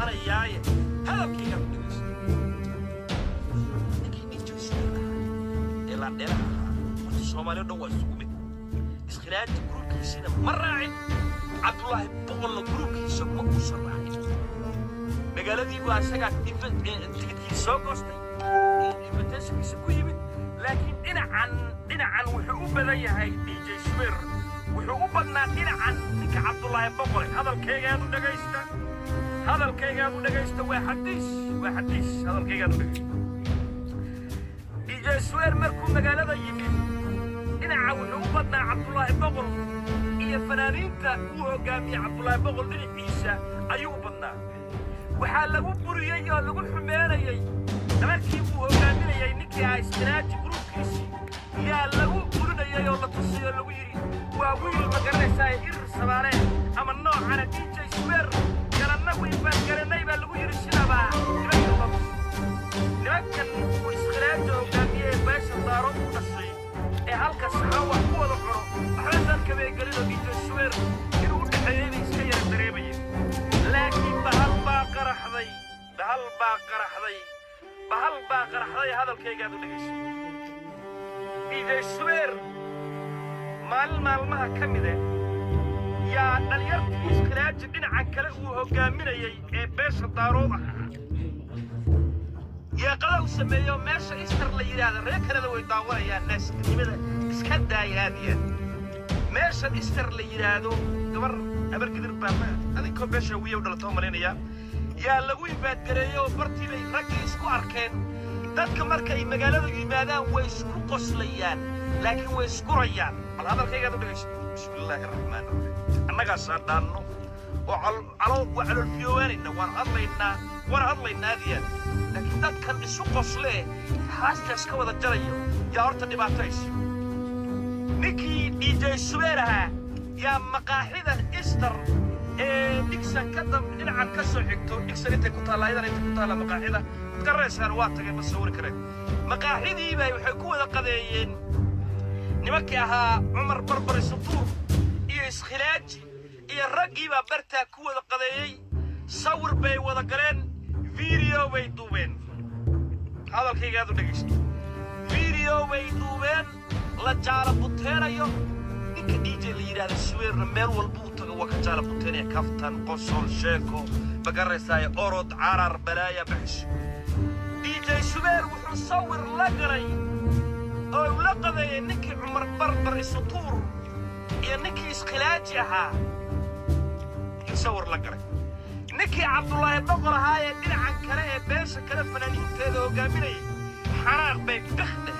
أنا ياي هذا كي قام دقيس نكي نيجي سيرنا إلا دلها والصومالي دوا سومي إسخلاج جروب كيسنا مرة عبد الله بقول جروب كيسنا مقصر magaaladii waa isaga tigidkii soo goostay invitation-kiisa ku yimid laakiin dhinacan wuxuu u badan yahay DJ Sweer wuxuu u badnaa dhinacan ninka Cabdullaahi Boqore hadalkaygaadu dhagaysta waa xadiis hadalkaygaadu dhagaysta DJ Sweer markuu magaalada yimid dhinaca wuxuu u badnaa Cabdullaahi Boqor iyo fanaaniinta uu hogaamiyey Cabdullaahi Boqor dhinaciisa ayuu u badnaa waxaa lagu buriyay oo lagu xumeeyay markii uu hogaaminayay ninkii ay istiraaji groupkiisii yaa lagu burinayay oo la tusiyay lagu yiri waa wiil ma garanaysaa ir sabaale ama noocan DJ Sweer garanna wiil baan garanay baa lagu yiri sidaba nimankan uu istiraaji hogaamiyay beesha daaro u dhashay ee halkaas wax ku wada xoro waxaan ka beegalino DJ Sweer inuu dhaxeeyay iska yar dareemayay laakiin bahal baa qaraxday hadalkaygaadu dhagayso DJ Sweer maalmaha ka mid ah yaa dhalinyartii iskhilaaji dhinaca kale uu hogaaminayay ee beesha daarood ahaa yaa qada u sameeyo meesha Easter la yiraahdo reer kalena way daawanayaan naasnimada iska daayaan meesha Easter la yiraahdo gabar abargidir baa adinkoo beesha wiiyo dhalato marinaya yaa lagu ibaad gareeyo bartii bay rag isku arkeen dadka markay magaalada yimaadaan way isku qoslayaan laakiin way isku rayaan bal hadalkayga u dhageyso bismillaahir rahmaanir rahiim annaga saadaano oo calo fiyowanina waan hadlaynaa diyan laakiin dadkan isu qoslee haastaas ka wada jarayo yaa horta dhibaatays ninkii DJ Sweer yaa maqaaxidan Easter Dixon kadam dhinacan ka soo xigto Dixon inta ku taala maqaaxida qarreesaan waa tagay ma soo wari kareen maqaaxidii bay waxay ku wada qadeeyeen nimankii ahaa Umar Barbari Sutuur iyo iskhilaaji iyo raggii baa bartaa ku wada qadeeyay sawir bay wada galeen video bay duubeen hadalkaygaadu dhagaysto video bay duubeen la jaala buteerayo ninka DJ la yiraahdo Sweer meel walba وكجالة بطنية كفتن قصر شيكو بقرساي أورد عرر بلايا بحش DJ Sweer وحصور لقري أو لقضي نكي عمر بربر سطور يا نكي اسخلاجها يصور لقري نكي عبد الله بقر هاي الدين عن كلاء بيش كلا فنانين تيدو قابلي حراق بيك بخده